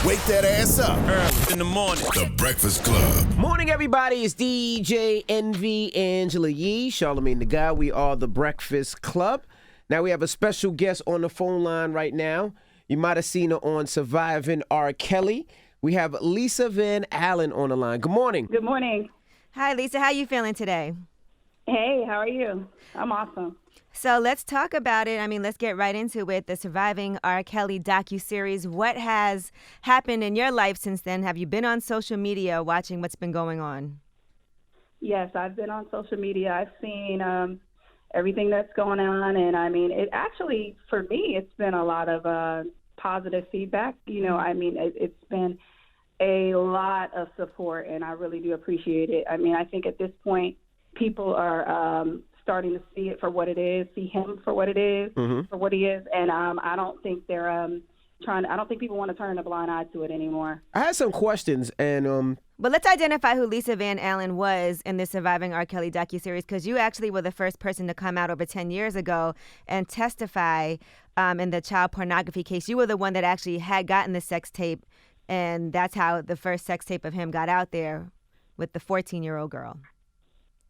Wake that ass up. Early in the morning. The Breakfast Club. Morning, everybody. It's DJ Envy, Angela Yee, Charlamagne the Guy. We are the Breakfast Club. Now we have a special guest on the phone line right now. You might have seen her on Surviving R. Kelly. We have Lisa Van Allen on the line. Good morning. Good morning. Hi, Lisa. How you feeling today? Hey, how are you? I'm awesome. So let's talk about it. I mean, let's get right into it. The Surviving R. Kelly docuseries. What has happened in your life since then? Have you been on social media watching what's been going on? Yes, I've been on social media. I've seen everything that's going on. And I mean, it actually, for me, it's been a lot of positive feedback. You know, I mean, it's been a lot of support, and I really do appreciate it. I mean, I think at this point, people are starting to see it for what it is, see him for what it is, for what he is, and I don't think they're I don't think people want to turn a blind eye to it anymore. I had some questions, and But let's identify who Lisa Van Allen was in the Surviving R. Kelly docuseries, because you actually were the first person to come out over 10 years ago and testify in the child pornography case. You were the one that actually had gotten the sex tape, and that's how the first sex tape of him got out there with the 14-year-old girl,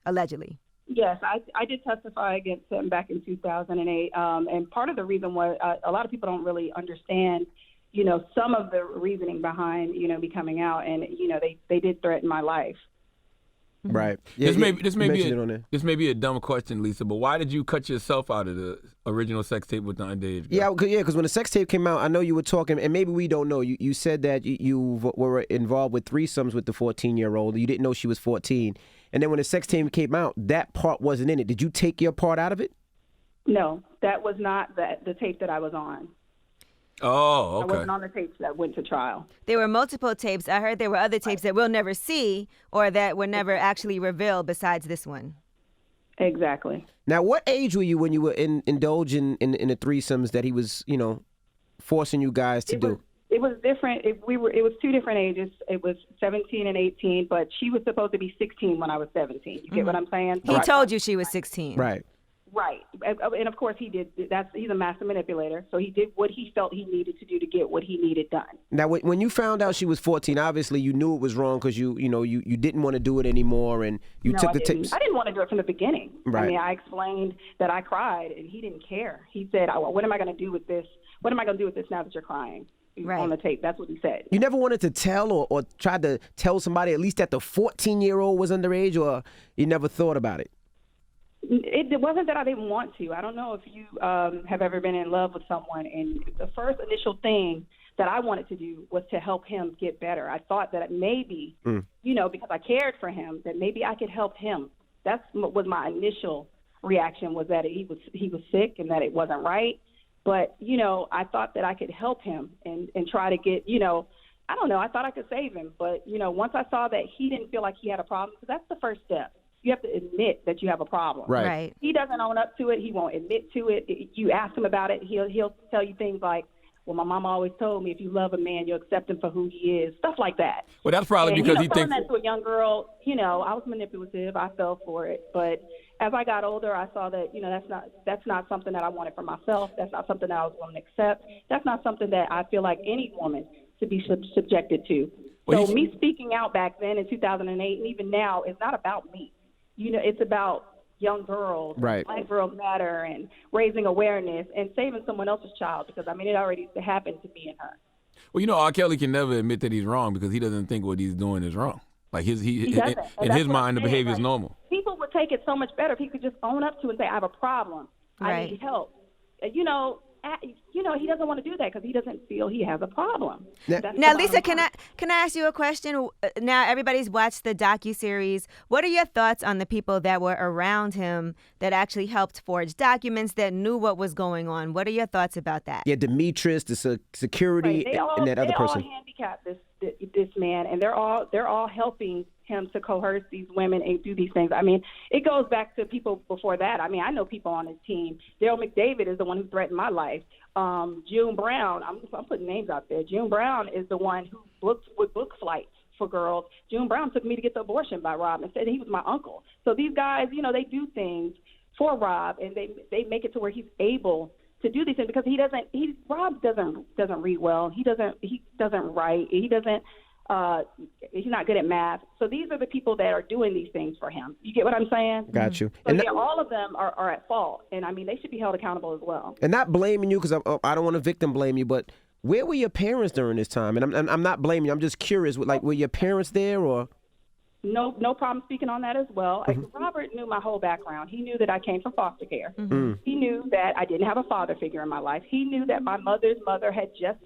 allegedly. Yes, I did testify against him back in 2008, and part of the reason was a lot of people don't really understand, you know, some of the reasoning behind, you know, me coming out, and, you know, they did threaten my life. right. This may be a dumb question, Lisa, but why did you cut yourself out of the original sex tape with the underage girl? Yeah, because when the sex tape came out, I know you were talking, and maybe we don't know. You said that you were involved with threesomes with the 14-year-old. You didn't know she was 14. And then when the sex tape came out, that part wasn't in it. Did you take your part out of it? No, that was not the tape that I was on. Oh, I okay. wasn't on the tapes that went to trial. There were multiple tapes. I heard there were other tapes that we'll never see or that were never actually revealed besides this one. Exactly. Now, what age were you when you were indulging in the threesomes that he was, you know, forcing you guys to do? It was different. It was two different ages. It was 17 and 18, but she was supposed to be 16 when I was 17. You get what I'm saying? He told you she was 16. Right. Right. And of course he did. He's a master manipulator. So he did what he felt he needed to do to get what he needed done. Now, when you found out she was 14, obviously you knew it was wrong because you didn't want to do it anymore, and you took the tapes. I didn't want to do it from the beginning. Right. I mean, I explained that I cried, and he didn't care. He said, "What am I going to do with this? What am I going to do with this now that you're crying?" Right. On the tape. That's what he said. You never wanted to tell or try to tell somebody at least that the 14-year-old was underage, or you never thought about it? It wasn't that I didn't want to. I don't know if you have ever been in love with someone, and the first initial thing that I wanted to do was to help him get better. I thought that maybe, you know, because I cared for him, that maybe I could help him. That's was my initial reaction, was that he was sick and that it wasn't right. But, you know, I thought that I could help him and try to get, you know, I don't know, I thought I could save him. But, you know, once I saw that he didn't feel like he had a problem, because that's the first step. You have to admit that you have a problem. Right. He doesn't own up to it. He won't admit to it. You ask him about it, he'll tell you things like, well, my mama always told me if you love a man, you'll accept him for who he is, stuff like that. Well, that's probably and, because you know, he thinks... that to a young girl, you know, I was manipulative. I fell for it. But as I got older, I saw that, you know, that's not something that I wanted for myself. That's not something that I was willing to accept. That's not something that I feel like any woman should be subjected to. Well, so me speaking out back then in 2008 and even now is not about me. You know, it's about young girls, right. Black Girls Matter, and raising awareness and saving someone else's child, because, I mean, it already happened to me and her. Well, you know, R. Kelly can never admit that he's wrong because he doesn't think what he's doing is wrong. Like in his mind, the behavior is normal. People would take it so much better if he could just own up to it and say, I have a problem. Right. I need help. You know, he doesn't want to do that because he doesn't feel he has a problem. Now, Lisa, can I ask you a question? Now, everybody's watched the docuseries. What are your thoughts on the people that were around him that actually helped forge documents, that knew what was going on? What are your thoughts about that? Yeah, Demetrius, the security, right. and that other person. They all handicapped this man, and they're all helping him to coerce these women and do these things. I mean, it goes back to people before that. I mean, I know people on his team. Daryl McDavid is the one who threatened my life. June Brown, I'm putting names out there. June Brown is the one who would book flights for girls. June Brown took me to get the abortion by Rob and said he was my uncle. So these guys, you know, they do things for Rob, and they make it to where he's able to do these things because Rob doesn't read well. He doesn't write. He's not good at math. So these are the people that are doing these things for him. You get what I'm saying? Got you. So yeah, all of them are at fault. And I mean, they should be held accountable as well. And not blaming you, because I don't want to victim blame you, but where were your parents during this time? And I'm not blaming you. I'm just curious. Like, were your parents there or? No problem speaking on that as well. Robert knew my whole background. He knew that I came from foster care. He knew that I didn't have a father figure in my life. He knew that my mother's mother had just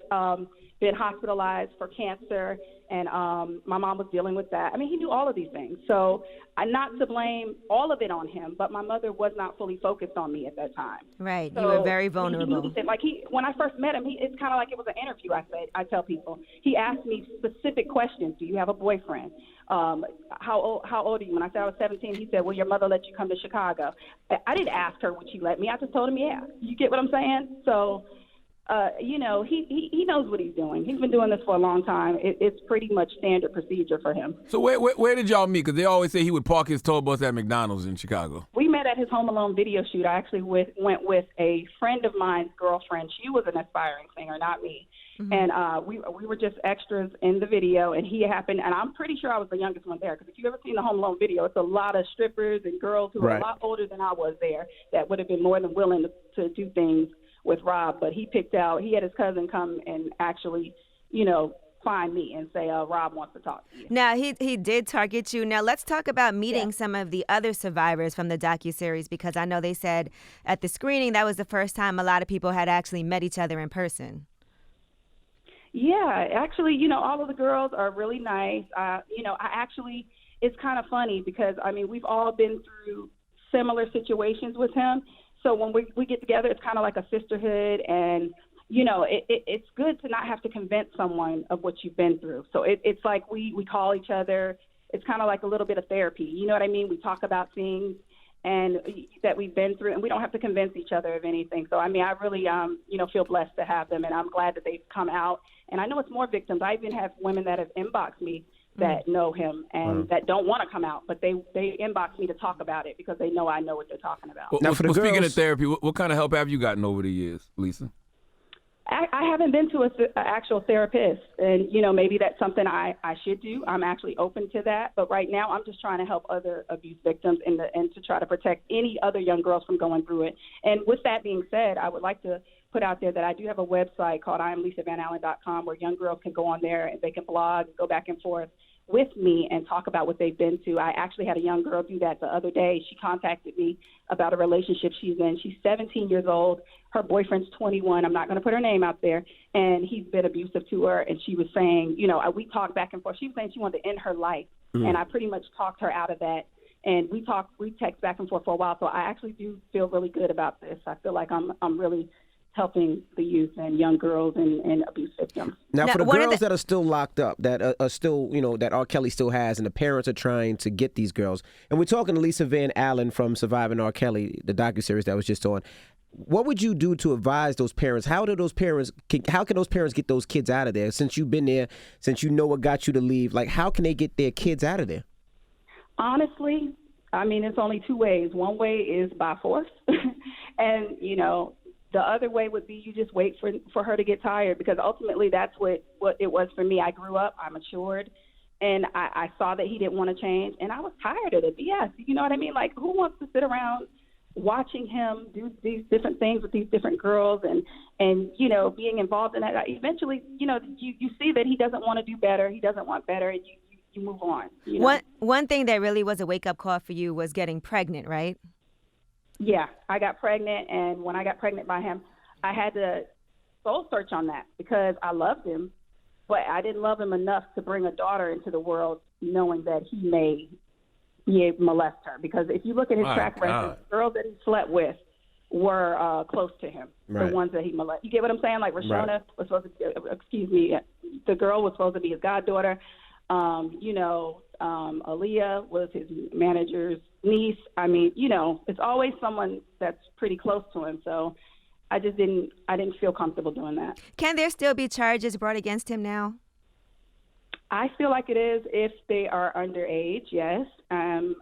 been hospitalized for cancer, and my mom was dealing with that. I mean, he knew all of these things. So I'm not to blame all of it on him, but my mother was not fully focused on me at that time. Right. So you were very vulnerable. When I first met him, it's kind of like it was an interview. I tell people. He asked me specific questions. Do you have a boyfriend? How old are you? When I said I was 17, he said, "Will your mother let you come to Chicago?" I didn't ask her would she let me. I just told him, yeah. You get what I'm saying? So, he knows what he's doing. He's been doing this for a long time. It's pretty much standard procedure for him. So where did y'all meet? Because they always say he would park his tour bus at McDonald's in Chicago. We met at his Home Alone video shoot. I actually went with a friend of mine's girlfriend. She was an aspiring singer, not me. And we were just extras in the video, and he happened, and I'm pretty sure I was the youngest one there, because if you've ever seen the Home Alone video, it's a lot of strippers and girls who are a lot older than I was there that would have been more than willing to do things with Rob. But he had his cousin come and actually, find me and say, Rob wants to talk to you. Now, he did target you. Now, let's talk about meeting some of the other survivors from the docuseries, because I know they said at the screening that was the first time a lot of people had actually met each other in person. Yeah, actually, all of the girls are really nice. It's kind of funny because, I mean, we've all been through similar situations with him. So when we get together, it's kind of like a sisterhood, and, it's good to not have to convince someone of what you've been through. So it's like we call each other. It's kind of like a little bit of therapy. You know what I mean? We talk about things and that we've been through, and we don't have to convince each other of anything. So, I mean, I really, feel blessed to have them, and I'm glad that they've come out. And I know it's more victims. I even have women that have inboxed me that know him and that don't want to come out, but they inbox me to talk about it because they know I know what they're talking about. Well, speaking of therapy, what kind of help have you gotten over the years, Lisa? I haven't been to an actual therapist, and, maybe that's something I should do. I'm actually open to that. But right now, I'm just trying to help other abuse victims and to try to protect any other young girls from going through it. And with that being said, I would like to put out there that I do have a website called IamLisaVanAllen.com where young girls can go on there and they can blog, go back and forth with me and talk about what they've been to. I actually had a young girl do that the other day. She contacted me about a relationship she's in. She's 17 years old. Her boyfriend's 21. I'm not going to put her name out there. And he's been abusive to her. And she was saying, we talked back and forth. She was saying she wanted to end her life. And I pretty much talked her out of that. And we text back and forth for a while. So I actually do feel really good about this. I feel like I'm really helping the youth and young girls and abuse victims. Now, for the girls that are still locked up, that are still, that R. Kelly still has, and the parents are trying to get these girls, and we're talking to Lisa Van Allen from Surviving R. Kelly, the docuseries that was just on. What would you do to advise those parents? How can those parents get those kids out of there? Since you've been there, since you know what got you to leave, like, how can they get their kids out of there? Honestly, I mean, it's only two ways. One way is by force, and, the other way would be you just wait for her to get tired, because ultimately that's what it was for me. I grew up, I matured, and I saw that he didn't want to change, and I was tired of the BS. You know what I mean? Like, who wants to sit around watching him do these different things with these different girls and being involved in that? Eventually, you see that he doesn't want to do better. He doesn't want better, and you move on. One thing that really was a wake-up call for you was getting pregnant, right? Yeah, I got pregnant, and when I got pregnant by him, I had to soul search on that because I loved him, but I didn't love him enough to bring a daughter into the world knowing that he may molest her. Because if you look at his track record, the girls that he slept with were close to him, the ones that he molested. You get what I'm saying? Like Rashona was supposed to, the girl was supposed to be his goddaughter. Aaliyah was his manager's niece. I mean, it's always someone that's pretty close to him. So I didn't feel comfortable doing that. Can there still be charges brought against him now? I feel like it is if they are underage. Yes. I'm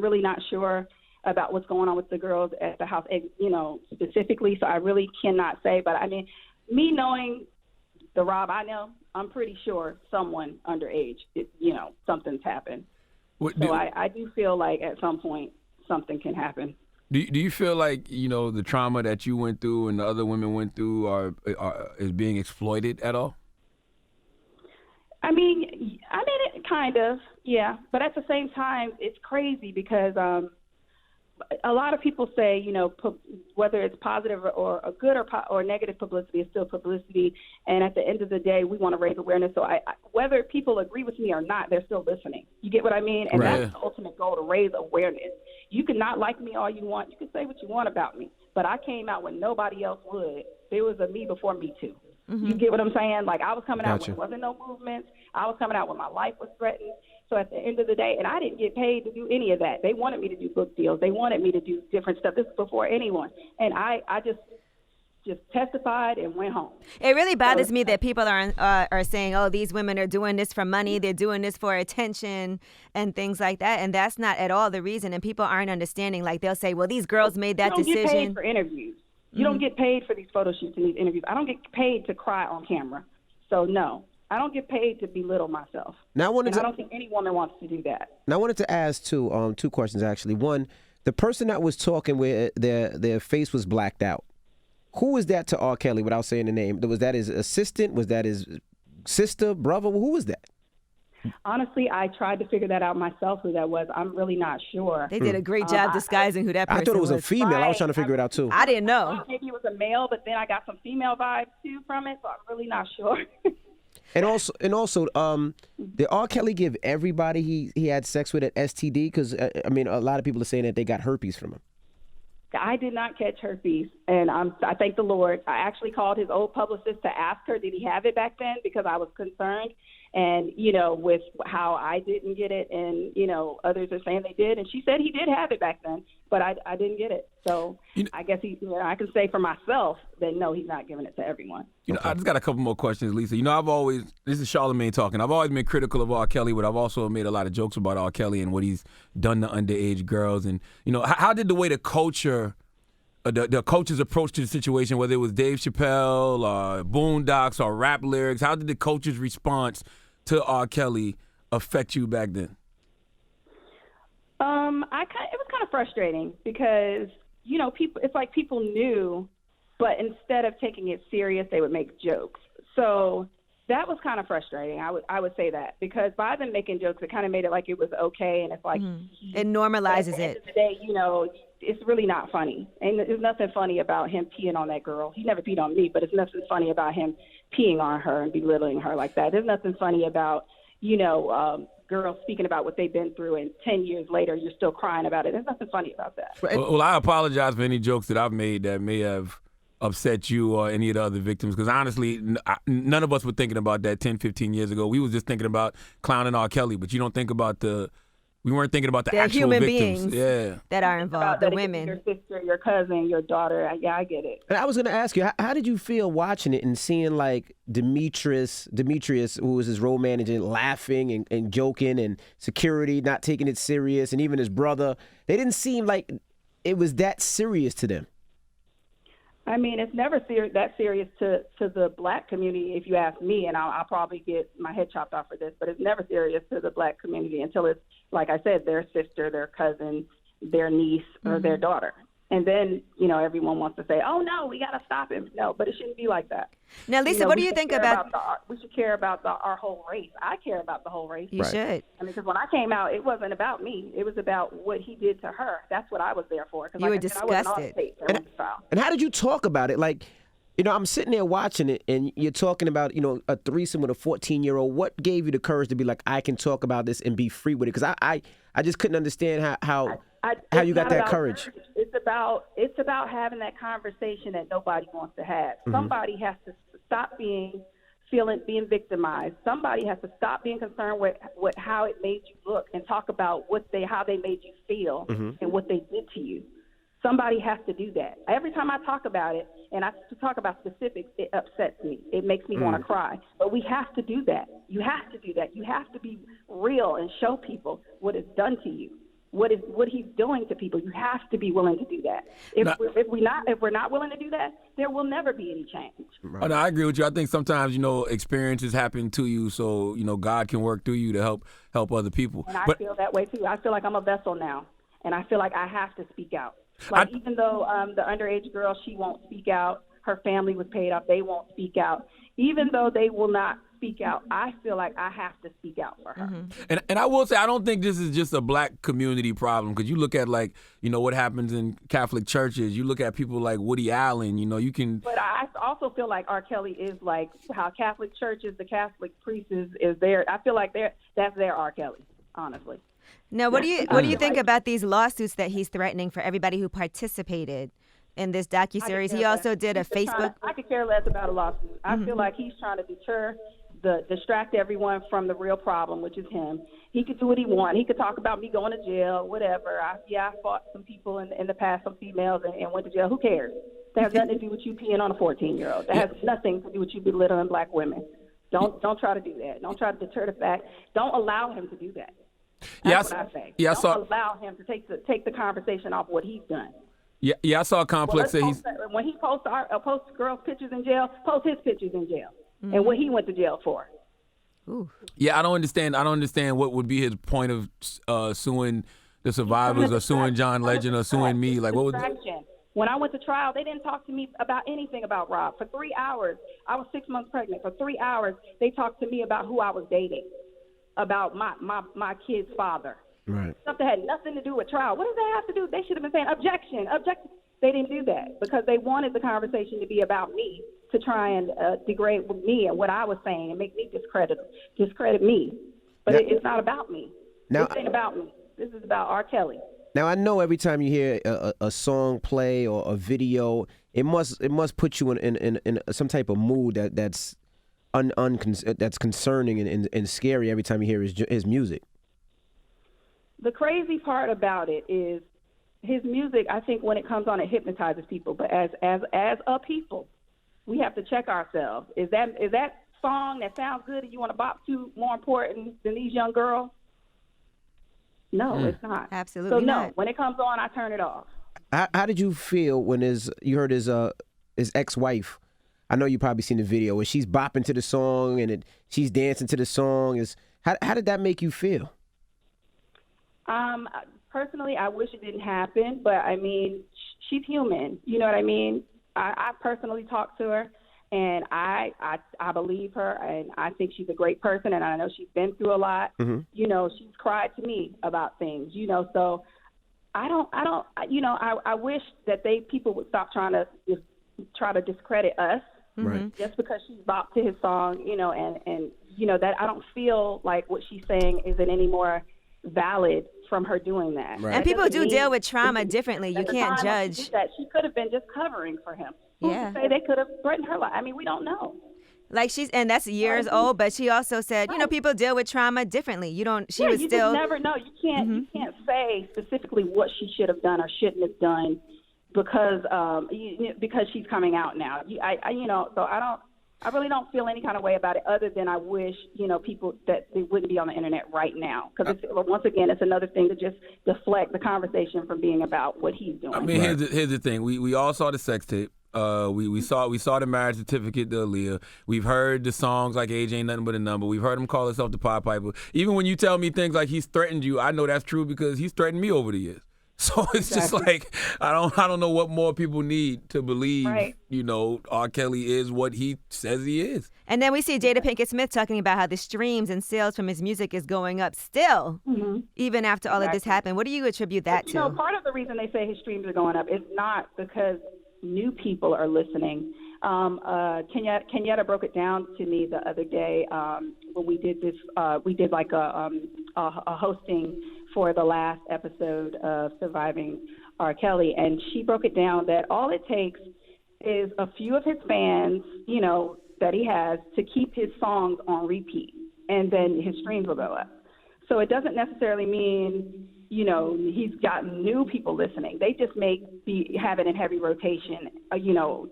really not sure about what's going on with the girls at the house, specifically. So I really cannot say. But I mean, me knowing the Rob I know, I'm pretty sure someone underage, something's happened. I do feel like at some point something can happen. Do you feel like, the trauma that you went through and the other women went through is being exploited at all? I mean, it kind of, yeah. But at the same time, it's crazy because a lot of people say, whether it's positive or a good or negative publicity is still publicity. And at the end of the day, we want to raise awareness. So whether people agree with me or not, they're still listening. You get what I mean? And right. That's the ultimate goal, to raise awareness. You can not like me all you want. You can say what you want about me. But I came out when nobody else would. There was a me before me too. Mm-hmm. You get what I'm saying? Like, I was coming out when there wasn't no movements. I was coming out when my life was threatened. So at the end of the day, and I didn't get paid to do any of that. They wanted me to do book deals. They wanted me to do different stuff. This was before anyone. And I just testified and went home. It really bothers me that people are saying, oh, these women are doing this for money. They're doing this for attention and things like that. And that's not at all the reason. And people aren't understanding. Like, they'll say, well, these girls made that decision. You don't get paid for interviews. You don't get paid for these photo shoots and these interviews. I don't get paid to cry on camera. So, no. I don't get paid to belittle myself. Now, I don't think any woman wants to do that. Now, I wanted to ask two questions, actually. One, the person that was talking where their face was blacked out, who was that to R. Kelly without saying the name? Was that his assistant? Was that his sister, brother? Who was that? Honestly, I tried to figure that out myself, who that was. I'm really not sure. They did a great job disguising who that person was. I thought it was a female. Right. I was trying to figure it out, too. I didn't know. Maybe it was a male, but then I got some female vibes, too, from it, so I'm really not sure. And also, did R. Kelly give everybody he had sex with an STD? Because, a lot of people are saying that they got herpes from him. I did not catch herpes, and I thank the Lord. I actually called his old publicist to ask her, did he have it back then, because I was concerned. And, with how I didn't get it and, others are saying they did. And she said he did have it back then, but I didn't get it. So I guess I can say for myself that, no, he's not giving it to everyone. I just got a couple more questions, Lisa. This is Charlamagne talking. I've always been critical of R. Kelly, but I've also made a lot of jokes about R. Kelly and what he's done to underage girls. And, how did the way the culture, the coach's approach to the situation, whether it was Dave Chappelle or Boondocks or rap lyrics, how did the coach's response to R. Kelly affect you back then? It was kind of frustrating because, people, it's like people knew, but instead of taking it serious, they would make jokes. So that was kind of frustrating. I would say that, because by them making jokes, it kind of made it like it was okay. And it's like, it normalizes at the end of the day, it's really not funny. And there's nothing funny about him peeing on that girl. He never peed on me, but there's nothing funny about him peeing on her and belittling her like that. There's nothing funny about, girls speaking about what they've been through, and 10 years later, you're still crying about it. There's nothing funny about that. Well, I apologize for any jokes that I've made that may have upset you or any of the other victims, because honestly, none of us were thinking about that 10, 15 years ago. We was just thinking about clowning R. Kelly, but you don't think about we weren't thinking about the actual human victims. beings that are involved, the women. Your sister, your cousin, your daughter. Yeah, I get it. And I was going to ask you, how did you feel watching it and seeing like Demetrius, who was his role manager, laughing and joking, and security not taking it serious, and even his brother? They didn't seem like it was that serious to them. I mean, it's never that serious to the black community, if you ask me, and I'll probably get my head chopped off for this, but it's never serious to the black community until it's, like I said, their sister, their cousin, their niece, or their daughter. And then, everyone wants to say, oh, no, we got to stop him. No, but it shouldn't be like that. Now, Lisa, what do you think about we should care about our whole race. I care about the whole race. You should. I mean, because when I came out, it wasn't about me. It was about what he did to her. That's what I was there for. You were disgusted. And how did you talk about it? Like, I'm sitting there watching it, and you're talking about, a threesome with a 14-year-old. What gave you the courage to be like, I can talk about this and be free with it? Because I just couldn't understand how you got that courage. It's about having that conversation that nobody wants to have. Somebody has to stop being victimized. Somebody has to stop being concerned with how it made you look and talk about how they made you feel and what they did to you. Somebody has to do that. Every time I talk about it, and I talk about specifics, it upsets me. It makes me want to cry. But we have to do that. You have to do that. You have to be real and show people what it's done to you. what he's doing to people. You have to be willing to do that. If we're not willing to do that, there will never be any change. Right. Oh, no, I agree with you. I think sometimes, experiences happen to you, so God can work through you to help other people. And I feel that way too. I feel like I'm a vessel now, and I feel like I have to speak out. Like even though the underage girl, she won't speak out. Her family was paid off. They won't speak out. Even though they will not speak out, I feel like I have to speak out for her. Mm-hmm. And I will say, I don't think this is just a black community problem, because you look at what happens in Catholic churches. You look at people like Woody Allen. You can. But I also feel like R. Kelly is like how Catholic churches, the Catholic priests is there. I feel like that's their R. Kelly, honestly. Now, what do you think about these lawsuits that he's threatening for everybody who participated in this docuseries? He also did a Facebook. I could care less about a lawsuit. I feel like he's trying to distract everyone from the real problem, which is him. He could do what he wants. He could talk about me going to jail, whatever. I fought some people in the past, some females, and went to jail. Who cares? That has nothing to do with you peeing on a 14-year-old. That has nothing to do with you belittling black women. Don't try to do that. Don't try to deter the fact. Don't allow him to do that. That's what I say. Don't allow him to take the conversation off what he's done. Yeah, I saw a complex that when he posts girls' pictures in jail, post his pictures in jail, and what he went to jail for. Ooh. Yeah, I don't understand what would be his point of suing the survivors or suing John Legend or suing me. Like, what was? When I went to trial, they didn't talk to me about anything about Rob. For 3 hours, I was 6 months pregnant. For 3 hours, they talked to me about who I was dating, about my kid's father. Right. Stuff that had nothing to do with trial. What does that have to do? They should have been saying objection. They didn't do that because they wanted the conversation to be about me, to try and degrade me and what I was saying and make me discredit me. But it's not about me. This ain't about me. This is about R. Kelly. Now, I know every time you hear a song play or a video, it must put you in some type of mood that's that's concerning and scary every time you hear his music. The crazy part about it is his music, I think when it comes on, it hypnotizes people. But as a people, we have to check ourselves. Is that song that sounds good and you want to bop to more important than these young girls? No, it's not. Absolutely not. When it comes on, I turn it off. How did you feel when you heard his ex-wife? I know you probably seen the video where she's bopping to the song and she's dancing to the song. How did that make you feel? Personally, I wish it didn't happen, but I mean, she's human. You know what I mean? I personally talked to her, and I believe her, and I think she's a great person, and I know she's been through a lot. Mm-hmm. She's cried to me about things. So I wish that people would stop trying to discredit us. Right. Just because she bopped to his song, and that I don't feel like what she's saying isn't any more valid from her doing that. Right. And people do deal with trauma differently. You can't judge. That she could have been just covering for him. Yeah. Who's to say they could have threatened her life? I mean, we don't know. Like and that's years old, but she also said, people deal with trauma differently. You still just never know. You can't you can't say specifically what she should have done or shouldn't have done because she's coming out now. I really don't feel any kind of way about it other than I wish, people that they wouldn't be on the internet right now. Because once again, it's another thing to just deflect the conversation from being about what he's doing. I mean, here's the thing. We all saw the sex tape. We saw the marriage certificate to Aaliyah. We've heard the songs like Age Ain't Nothing But a Number. We've heard him call himself the Pied Piper. Even when you tell me things like he's threatened you, I know that's true because he's threatened me over the years. So it's just like I don't know what more people need to believe. Right. R. Kelly is what he says he is. And then we see Jada Pinkett Smith talking about how the streams and sales from his music is going up still, even after all of this happened. What do you attribute that to? Part of the reason they say his streams are going up is not because new people are listening. Kenyatta broke it down to me the other day when we did this. We did like a hosting for the last episode of Surviving R. Kelly, and she broke it down that all it takes is a few of his fans, that he has to keep his songs on repeat, and then his streams will go up. So it doesn't necessarily mean, he's gotten new people listening. They just may be having in heavy rotation,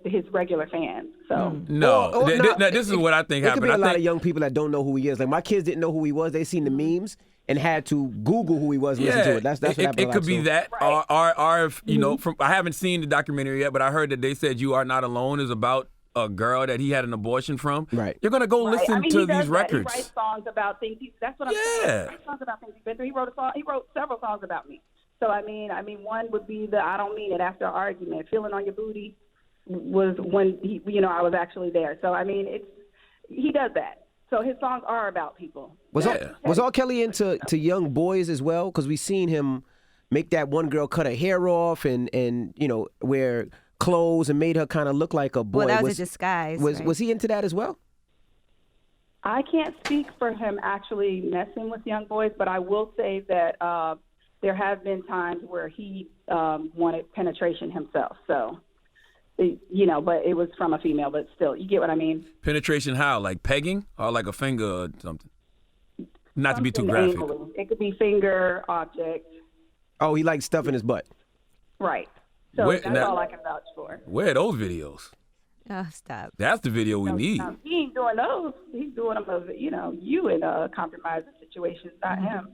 his regular fans. So this is what I think happened. There could be a lot of young people that don't know who he is. Like my kids didn't know who he was. They seen the memes. and had to Google who he was and listen to it. That's what happened. It could be that. Right. Or you know, from I haven't seen the documentary yet, but I heard that they said "You Are Not Alone" is about a girl that he had an abortion from. Right. You're gonna go listen he to does these that. records. He writes songs about things. That's what I'm saying. He writes songs about things he's been through. He wrote a song. He wrote several songs about me. So I mean, one would be the "I Don't Mean It" after an argument. "Feeling on Your Booty" was when I was actually there. So I mean, he does that. So his songs are about people. Was R. Kelly into young boys as well? Because we seen him make that one girl cut her hair off and wear clothes and made her kind of look like a boy. Well, that was a disguise. Was he into that as well? I can't speak for him actually messing with young boys, but I will say that there have been times where he wanted penetration himself. So, but it was from a female, but still, you get what I mean? Penetration how? Like pegging or like a finger or something? Not to be too graphic. Anally. It could be finger, object. Oh, he likes stuff in his butt. Right. So that's all I can vouch for. Where are those videos? Oh, stop. That's the video we need. No, he ain't doing those. He's doing them of, you in compromising situations, not him.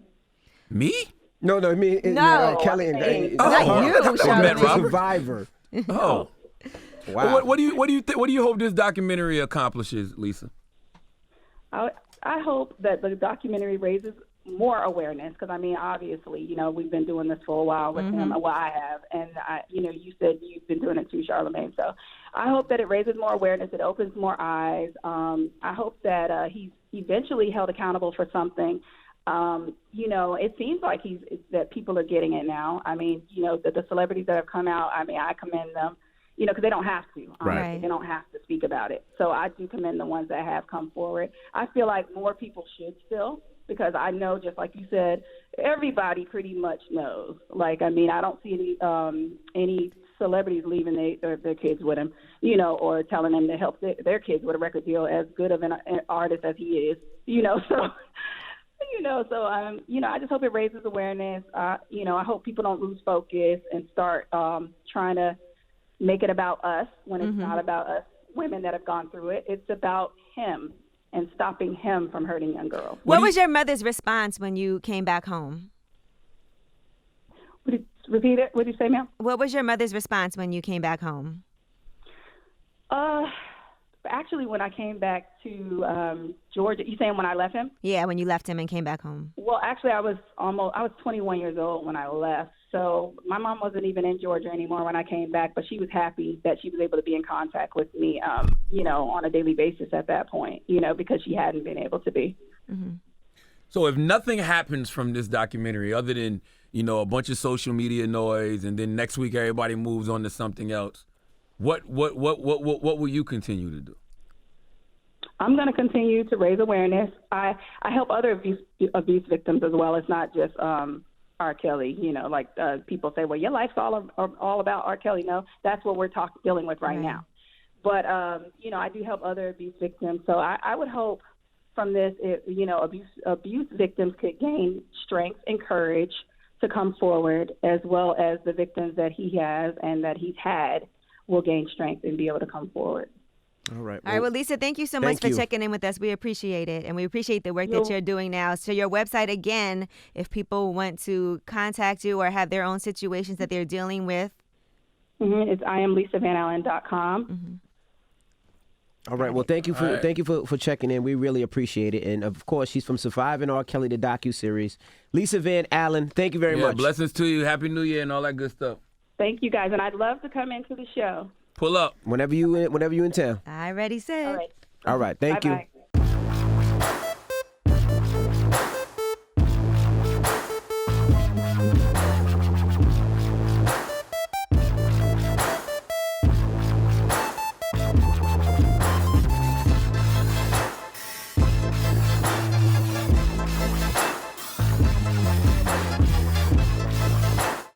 Me? No, I mean, No. Kelly and Not you, Matt Robert. Survivor. Oh. Wow. What do you hope this documentary accomplishes, Lisa? I hope that the documentary raises more awareness because, obviously, we've been doing this for a while with him. Well, I have. And, you said you've been doing it too, Charlamagne. So I hope that it raises more awareness. It opens more eyes. I hope that he's eventually held accountable for something. It seems like that people are getting it now. The celebrities that have come out, I commend them. Because they don't have to. Right. They don't have to speak about it. So I do commend the ones that have come forward. I feel like more people should still, because I know, just like you said, everybody pretty much knows. I don't see any celebrities leaving their kids with him, or telling them to help their kids with a record deal as good of an artist as he is, So, I just hope it raises awareness. I hope people don't lose focus and start trying to make it about us when it's not about us women that have gone through it. It's about him and stopping him from hurting young girls. What was your mother's response when you came back home? Repeat it. What did you say, ma'am? What was your mother's response when you came back home? Actually, when I came back to Georgia, you saying when I left him? Yeah, when you left him and came back home. Well, actually, I was 21 years old when I left. So my mom wasn't even in Georgia anymore when I came back, but she was happy that she was able to be in contact with me, on a daily basis at that point, because she hadn't been able to be. Mm-hmm. So if nothing happens from this documentary other than, a bunch of social media noise and then next week everybody moves on to something else, what will you continue to do? I'm going to continue to raise awareness. I help other abuse victims as well. It's not just R. Kelly. People say, well, your life's all about R. Kelly. No, that's what we're dealing with right now. But I do help other abuse victims. So I would hope from this, abuse victims could gain strength and courage to come forward, as well as the victims that he has and that he's had will gain strength and be able to come forward. All right. All right. Well, Lisa, thank you so much for checking in with us. We appreciate it. And we appreciate the work that you're doing now. So your website, again, if people want to contact you or have their own situations that they're dealing with. It's IamLisaVanAllen.com. Mm-hmm. All right. Well, thank you for checking in. We really appreciate it. And of course, she's from Surviving R. Kelly, the docuseries. Lisa Van Allen, thank you very much. Blessings to you. Happy New Year and all that good stuff. Thank you, guys. And I'd love to come into the show. Pull up. Whenever you in town. I already said. All right. All right. Thank you. Bye-bye.